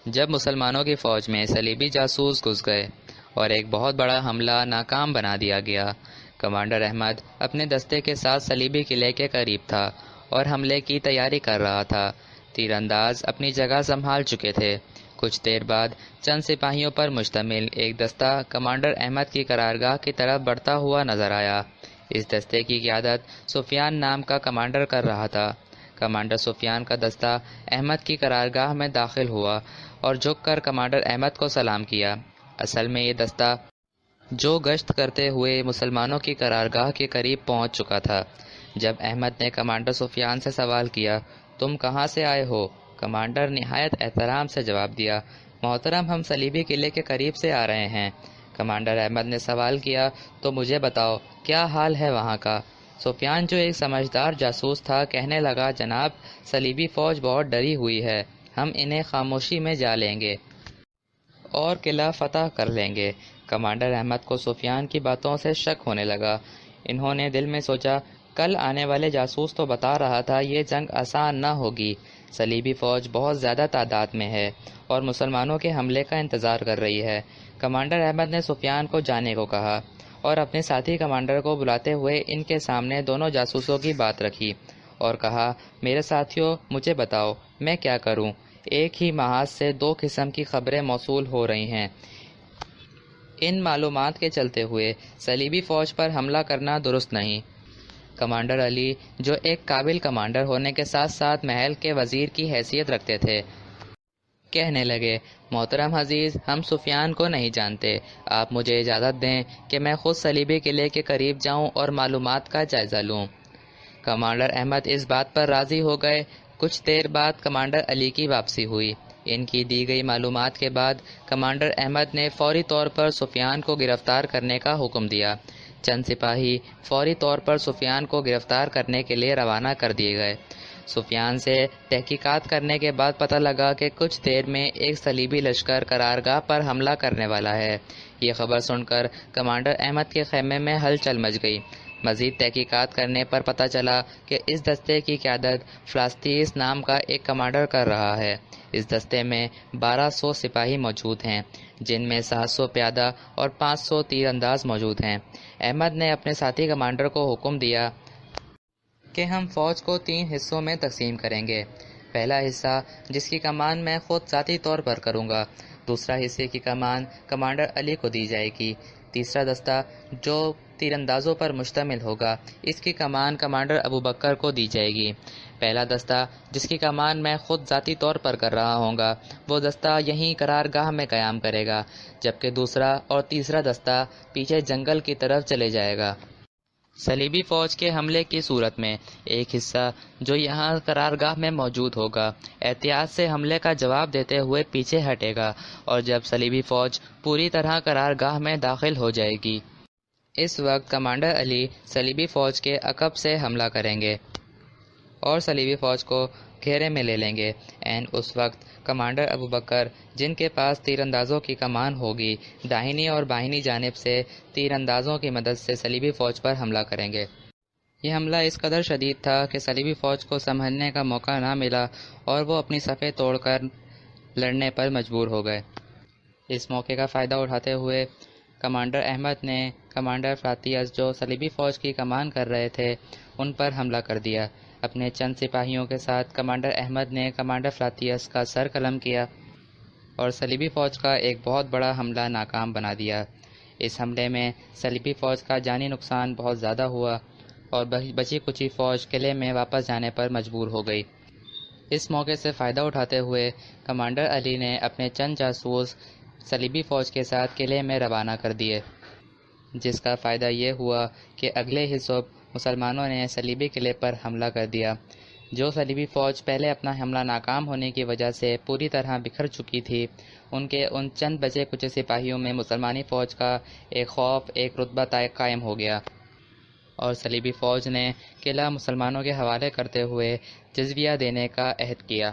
جب مسلمانوں کی فوج میں صلیبی جاسوس گھس گئے اور ایک بہت بڑا حملہ ناکام بنا دیا گیا، کمانڈر احمد اپنے دستے کے ساتھ صلیبی قلعے کے قریب تھا اور حملے کی تیاری کر رہا تھا۔ تیر انداز اپنی جگہ سنبھال چکے تھے۔ کچھ دیر بعد چند سپاہیوں پر مشتمل ایک دستہ کمانڈر احمد کی قرارگاہ کی طرف بڑھتا ہوا نظر آیا۔ اس دستے کی قیادت سفیان نام کا کمانڈر کر رہا تھا۔ کمانڈر سفیان کا دستہ احمد کی قرارگاہ میں داخل ہوا اور جھک کر کمانڈر احمد کو سلام کیا۔ اصل میں یہ دستہ جو گشت کرتے ہوئے مسلمانوں کی قرارگاہ کے قریب پہنچ چکا تھا۔ جب احمد نے کمانڈر سفیان سے سوال کیا، تم کہاں سے آئے ہو؟ کمانڈر نہایت احترام سے جواب دیا، محترم ہم صلیبی قلعے کے قریب سے آ رہے ہیں۔ کمانڈر احمد نے سوال کیا، تو مجھے بتاؤ کیا حال ہے وہاں کا؟ سفیان جو ایک سمجھدار جاسوس تھا کہنے لگا، جناب صلیبی فوج بہت ڈری ہوئی ہے، ہم انہیں خاموشی میں جا لیں گے اور قلعہ فتح کر لیں گے۔ کمانڈر احمد کو سفیان کی باتوں سے شک ہونے لگا۔ انہوں نے دل میں سوچا، کل آنے والے جاسوس تو بتا رہا تھا یہ جنگ آسان نہ ہوگی، صلیبی فوج بہت زیادہ تعداد میں ہے اور مسلمانوں کے حملے کا انتظار کر رہی ہے۔ کمانڈر احمد نے سفیان کو جانے کو کہا اور اپنے ساتھی کمانڈر کو بلاتے ہوئے ان کے سامنے دونوں جاسوسوں کی بات رکھی اور کہا، میرے ساتھیوں مجھے بتاؤ میں کیا کروں؟ ایک ہی محاذ سے دو قسم کی خبریں موصول ہو رہی ہیں۔ ان معلومات کے چلتے ہوئے صلیبی فوج پر حملہ کرنا درست نہیں۔ کمانڈر علی جو ایک قابل کمانڈر ہونے کے ساتھ ساتھ محل کے وزیر کی حیثیت رکھتے تھے، کہنے لگے، محترم عزیز ہم سفیان کو نہیں جانتے، آپ مجھے اجازت دیں کہ میں خود صلیبی قلعے کے قریب جاؤں اور معلومات کا جائزہ لوں۔ کمانڈر احمد اس بات پر راضی ہو گئے۔ کچھ دیر بعد کمانڈر علی کی واپسی ہوئی۔ ان کی دی گئی معلومات کے بعد کمانڈر احمد نے فوری طور پر سفیان کو گرفتار کرنے کا حکم دیا۔ چند سپاہی فوری طور پر سفیان کو گرفتار کرنے کے لیے روانہ کر دیے گئے۔ سفیان سے تحقیقات کرنے کے بعد پتہ لگا کہ کچھ دیر میں ایک صلیبی لشکر قرارگاہ پر حملہ کرنے والا ہے۔ یہ خبر سن کر کمانڈر احمد کے خیمے میں ہلچل مچ گئی۔ مزید تحقیقات کرنے پر پتہ چلا کہ اس دستے کی قیادت فلاسطیس نام کا ایک کمانڈر کر رہا ہے۔ اس دستے میں 1200 سپاہی موجود ہیں، جن میں 700 پیادہ اور 500 تیر انداز موجود ہیں۔ احمد نے اپنے ساتھی کمانڈر کو حکم دیا کہ ہم فوج کو 3 حصوں میں تقسیم کریں گے۔ پہلا حصہ جس کی کمان میں خود ذاتی طور پر کروں گا، دوسرا حصے کی کمان کمانڈر علی کو دی جائے گی، تیسرا دستہ جو تیر اندازوں پر مشتمل ہوگا اس کی کمان کمانڈر ابوبکر کو دی جائے گی۔ پہلا دستہ جس کی کمان میں خود ذاتی طور پر کر رہا ہوں گا وہ دستہ یہیں قرارگاہ میں قیام کرے گا، جبکہ دوسرا اور تیسرا دستہ پیچھے جنگل کی طرف چلے جائے گا۔ صلیبی فوج کے حملے کی صورت میں ایک حصہ جو یہاں قرارگاہ میں موجود ہوگا احتیاط سے حملے کا جواب دیتے ہوئے پیچھے ہٹے گا، اور جب صلیبی فوج پوری طرح قرارگاہ میں داخل ہو جائے گی اس وقت کمانڈر علی صلیبی فوج کے عقب سے حملہ کریں گے اور صلیبی فوج کو گھیرے میں لے لیں گے۔ عین اس وقت کمانڈر ابوبکر جن کے پاس تیر اندازوں کی کمان ہوگی داہنی اور بائیں جانب سے تیر اندازوں کی مدد سے صلیبی فوج پر حملہ کریں گے۔ یہ حملہ اس قدر شدید تھا کہ صلیبی فوج کو سنبھلنے کا موقع نہ ملا اور وہ اپنی صفیں توڑ کر لڑنے پر مجبور ہو گئے۔ اس موقع کا فائدہ اٹھاتے ہوئے کمانڈر احمد نے کمانڈر فلاسطیس جو صلیبی فوج کی کمان کر رہے تھے ان پر حملہ کر دیا۔ اپنے چند سپاہیوں کے ساتھ کمانڈر احمد نے کمانڈر فلاسطیس کا سر قلم کیا اور صلیبی فوج کا ایک بہت بڑا حملہ ناکام بنا دیا۔ اس حملے میں صلیبی فوج کا جانی نقصان بہت زیادہ ہوا اور بچی کچی فوج قلعے میں واپس جانے پر مجبور ہو گئی۔ اس موقع سے فائدہ اٹھاتے ہوئے کمانڈر علی نے اپنے چند جاسوس صلیبی فوج کے ساتھ قلعے میں روانہ کر دیے، جس کا فائدہ یہ ہوا کہ اگلے ہی صبح مسلمانوں نے صلیبی قلعے پر حملہ کر دیا۔ جو صلیبی فوج پہلے اپنا حملہ ناکام ہونے کی وجہ سے پوری طرح بکھر چکی تھی، ان کے ان چند بچے کچے سپاہیوں میں مسلمانی فوج کا ایک خوف ایک رتبہ قائم ہو گیا اور صلیبی فوج نے قلعہ مسلمانوں کے حوالے کرتے ہوئے جزیہ دینے کا عہد کیا۔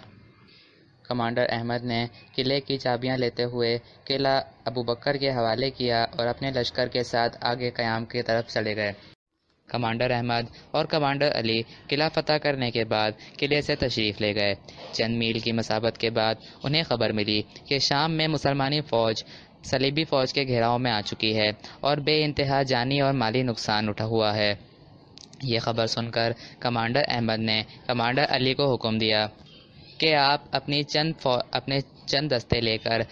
کمانڈر احمد نے قلعے کی چابیاں لیتے ہوئے قلعہ ابوبکر کے حوالے کیا اور اپنے لشکر کے ساتھ آگے قیام کی طرف چلے گئے۔ کمانڈر احمد اور کمانڈر علی قلعہ فتح کرنے کے بعد قلعے سے تشریف لے گئے۔ چند میل کی مسافت کے بعد انہیں خبر ملی کہ شام میں مسلمانی فوج صلیبی فوج کے گھیراؤ میں آ چکی ہے اور بے انتہا جانی اور مالی نقصان اٹھا ہوا ہے۔ یہ خبر سن کر کمانڈر احمد نے کمانڈر علی کو حکم دیا کہ آپ اپنے چند دستے لے کر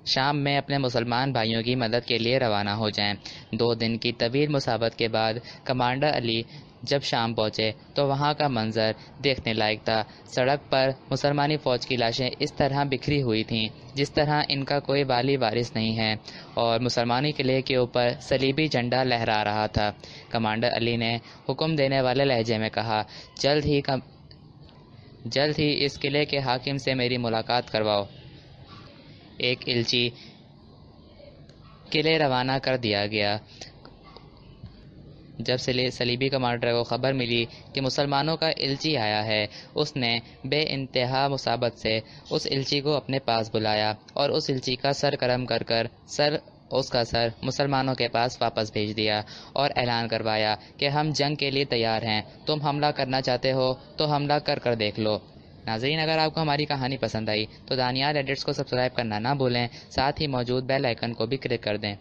شام میں اپنے مسلمان بھائیوں کی مدد کے لیے روانہ ہو جائیں۔ 2 دن کی طویل مسافت کے بعد کمانڈر علی جب شام پہنچے تو وہاں کا منظر دیکھنے لائق تھا۔ سڑک پر مسلمانی فوج کی لاشیں اس طرح بکھری ہوئی تھیں جس طرح ان کا کوئی والی وارث نہیں ہے، اور مسلمانی قلعے کے اوپر صلیبی جھنڈا لہرا رہا تھا۔ کمانڈر علی نے حکم دینے والے لہجے میں کہا، جلد ہی اس قلعے کے حاکم سے میری ملاقات کرواؤ۔ ایک الچی قلعے روانہ کر دیا گیا۔ جب صلیبی کمانڈر کو خبر ملی کہ مسلمانوں کا الچی آیا ہے، اس نے بے انتہا مثابت سے اس الچی کو اپنے پاس بلایا اور اس الچی کا سر کرم کر اس کا سر مسلمانوں کے پاس واپس بھیج دیا اور اعلان کروایا کہ ہم جنگ کے لیے تیار ہیں، تم حملہ کرنا چاہتے ہو تو حملہ کر دیکھ لو۔ ناظرین، اگر آپ کو ہماری کہانی پسند آئی تو دانیال ایڈٹس کو سبسکرائب کرنا نہ بھولیں، ساتھ ہی موجود بیل آئیکن کو بھی کلک کر دیں۔